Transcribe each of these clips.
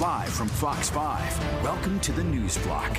Live from Fox 5, welcome to the News Block.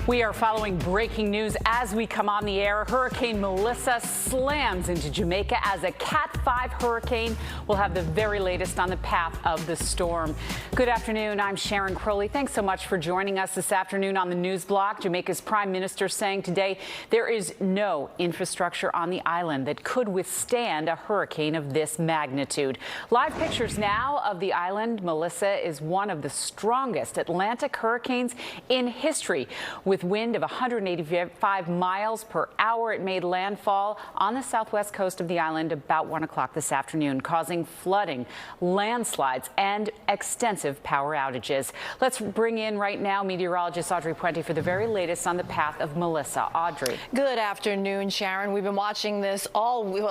We are following breaking news as we come on the air. Hurricane Melissa slams into Jamaica as a Cat 5 hurricane. We'll have the very latest on the path of the storm. Good afternoon. I'm Sharon Crowley. Thanks so much for joining us this afternoon on the News Block. Jamaica's Prime Minister saying today there is no infrastructure on the island that could withstand a hurricane of this magnitude. Live pictures now of the island. Melissa is one of the strongest Atlantic hurricanes in history. With wind of 185 miles per hour, it made landfall on the southwest coast of the island about 1 o'clock this afternoon, causing flooding, landslides, and extensive power outages. Let's bring in right now meteorologist Audrey Puente for the very latest on the path of Melissa. Audrey. Good afternoon, Sharon. We've been watching this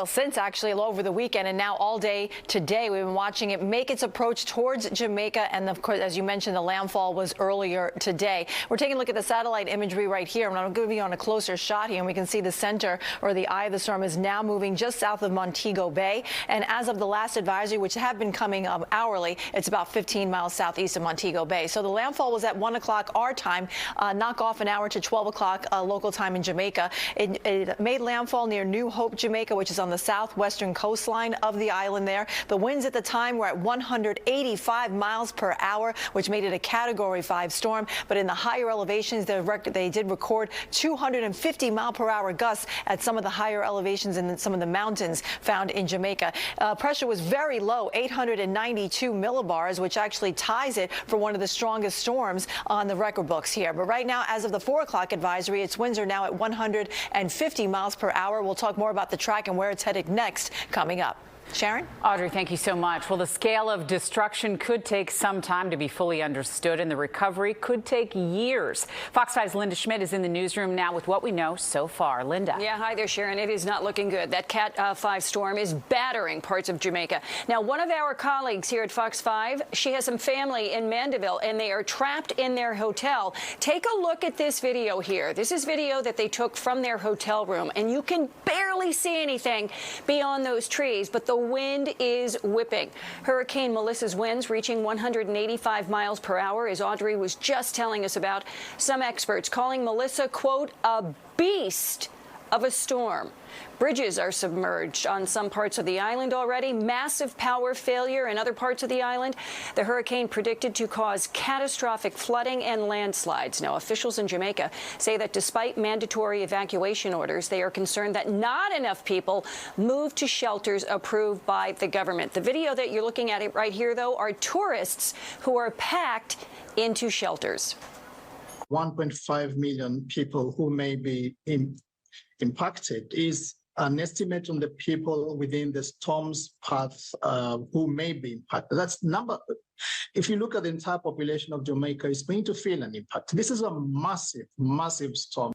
since actually over the weekend, and now all day today we've been watching it make its approach towards Jamaica. And of course, as you mentioned, the landfall was earlier today. We're taking a look at the satellite imagery right here. I'm going to give you on a closer shot here, and we can see the center or the eye of the storm is now moving just south of Montego Bay. And as of the last advisory, which have been coming hourly, it's about 15 miles southeast of Montego Bay. So the landfall was at 1 o'clock our time, knock off an hour to 12 o'clock local time in Jamaica. It made landfall near New Hope, Jamaica, which is on the southwestern coastline of the island there. The winds at the time were at 185 miles per hour, which made it a Category 5 storm. But in the higher elevations, they did record 250 mile per hour gusts at some of the higher elevations in some of the mountains found in Jamaica. Pressure was very low, 892 millibars, which actually ties it for one of the strongest storms on the record books here. But right now, as of the 4 o'clock advisory, its winds are now at 150 miles per hour. We'll talk more about the track and where it's headed next coming up. Sharon? Audrey, thank you so much. Well, the scale of destruction could take some time to be fully understood, and the recovery could take years. Fox 5's Linda Schmidt is in the newsroom now with what we know so far. Linda. Yeah, hi there, Sharon. It is not looking good. That Cat 5 storm is battering parts of Jamaica. Now, one of our colleagues here at Fox 5, she has some family in Mandeville, and they are trapped in their hotel. Take a look at this video here. This is video that they took from their hotel room, and you can barely see anything beyond those trees, but the wind is whipping. Hurricane Melissa's winds reaching 185 miles per hour, as Audrey was just telling us about. Some experts calling Melissa, quote, a beast of a storm. Bridges are submerged on some parts of the island already. Massive power failure in other parts of the island. The hurricane predicted to cause catastrophic flooding and landslides. Now, officials in Jamaica say that despite mandatory evacuation orders, they are concerned that not enough people moved to shelters approved by the government. The video that you're looking at right here, though, are tourists who are packed into shelters. 1.5 million people who may be impacted is an estimate on the people within the storm's path who may be impacted. That's number. If you look at the entire population of Jamaica, it's going to feel an impact. This is a massive, massive storm.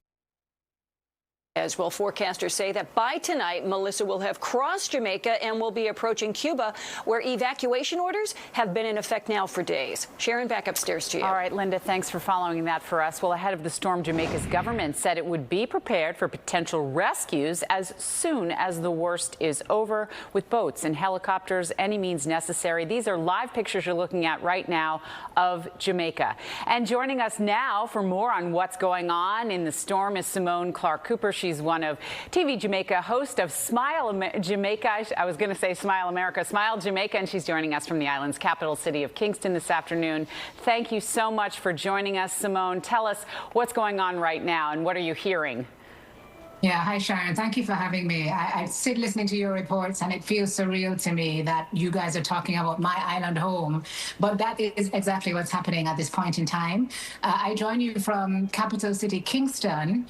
As well, forecasters say that by tonight, Melissa will have crossed Jamaica and will be approaching Cuba, where evacuation orders have been in effect now for days. Sharon, back upstairs to you. All right, Linda, thanks for following that for us. Well, ahead of the storm, Jamaica's government said it would be prepared for potential rescues as soon as the worst is over, with boats and helicopters, any means necessary. These are live pictures you're looking at right now of Jamaica. And joining us now for more on what's going on in the storm is Simone Clark-Cooper. She's one of TV Jamaica, host of Smile Jamaica. I was going to say Smile America, Smile Jamaica, and she's joining us from the island's capital city of Kingston this afternoon. Thank you so much for joining us, Simone. Tell us what's going on right now and what are you hearing? Yeah, hi, Sharon. Thank you for having me. I sit listening to your reports, and it feels surreal to me that you guys are talking about my island home. But that is exactly what's happening at this point in time. I join you from capital city Kingston.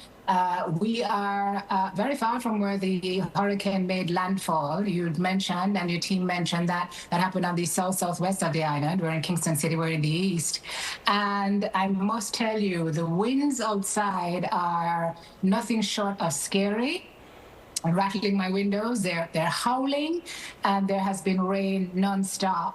We are very far from where the hurricane made landfall. You'd mentioned, and your team mentioned, that happened on the southwest of the island. We're in Kingston City, we're in the east. And I must tell you, the winds outside are nothing short of scary. Rattling my windows, they're howling, and there has been rain nonstop.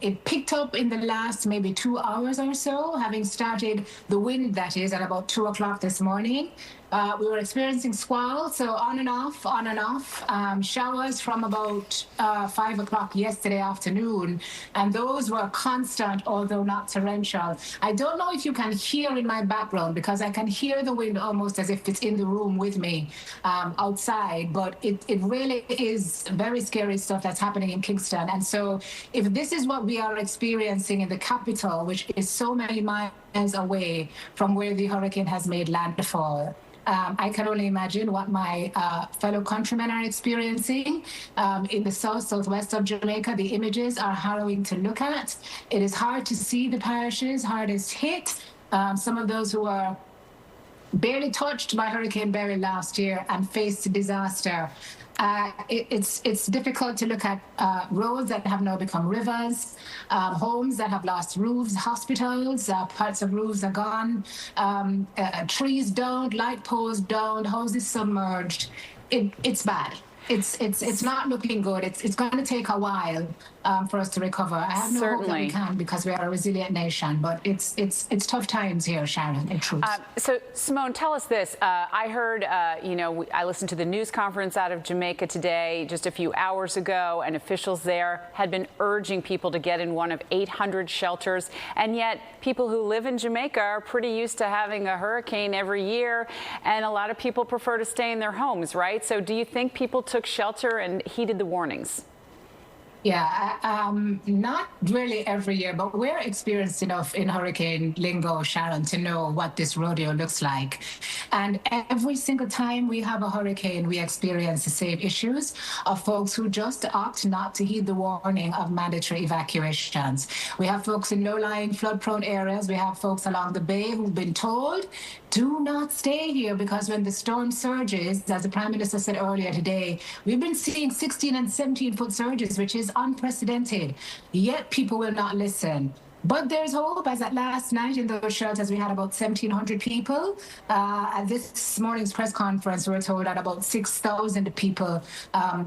It picked up in the last maybe 2 hours or so, having started the wind, that is, at about 2 o'clock this morning. We were experiencing squalls, so on and off, on and off. Showers from about 5 o'clock yesterday afternoon, and those were constant, although not torrential. I don't know if you can hear in my background, because I can hear the wind almost as if it's in the room with me outside, but it really is very scary stuff that's happening in Kingston. And so if this is what we are experiencing in the capital, which is so many miles away from where the hurricane has made landfall, I can only imagine what my fellow countrymen are experiencing in the southwest of Jamaica. The images are harrowing to look at. It is hard to see the parishes hardest hit. Some of those who are barely touched by Hurricane Barry last year and faced disaster. It's difficult to look at roads that have now become rivers, homes that have lost roofs, hospitals, parts of roofs are gone, trees down, light poles down, houses submerged. It's bad. It's not looking good. It's going to take a while for us to recover. I have no hope that we can, because we are a resilient nation, but it's tough times here, Sharon, in truth. So, Simone, tell us this. I heard, I listened to the news conference out of Jamaica today, just a few hours ago, and officials there had been urging people to get in one of 800 shelters, and yet people who live in Jamaica are pretty used to having a hurricane every year, and a lot of people prefer to stay in their homes, right? So do you think people took shelter and heeded the warnings? Yeah, not really every year, but we're experienced enough in hurricane lingo, Sharon, to know what this rodeo looks like. And every single time we have a hurricane, we experience the same issues of folks who just opt not to heed the warning of mandatory evacuations. We have folks in low-lying, flood-prone areas. We have folks along the bay who've been told, do not stay here, because when the storm surges, as the Prime Minister said earlier today, we've been seeing 16 and 17-foot surges, which is unprecedented, yet people will not listen. But there's hope, as at last night in those shelters, we had about 1,700 people. At this morning's press conference, we were told that about 6,000 people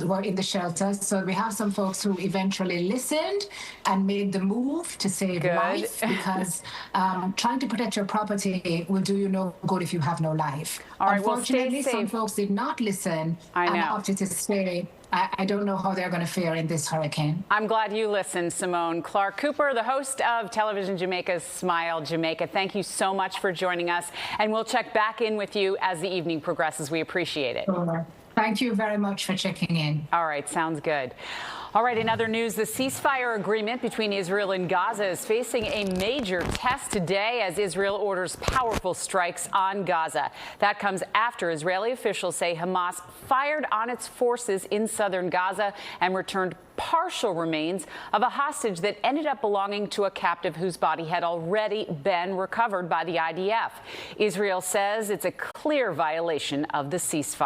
were in the shelters. So we have some folks who eventually listened and made the move to save life, because trying to protect your property will do you no good if you have no life. All right, unfortunately, well, stay safe. Some folks did not listen and opted to stay. I don't know how they're going to fare in this hurricane. I'm glad you listened, Simone. Clark Cooper, the host of Television Jamaica's Smile Jamaica, thank you so much for joining us, and we'll check back in with you as the evening progresses. We appreciate it. Sure. Thank you very much for checking in. All right, sounds good. All right, in other news, the ceasefire agreement between Israel and Gaza is facing a major test today as Israel orders powerful strikes on Gaza. That comes after Israeli officials say Hamas fired on its forces in southern Gaza and returned partial remains of a hostage that ended up belonging to a captive whose body had already been recovered by the IDF. Israel says it's a clear violation of the ceasefire.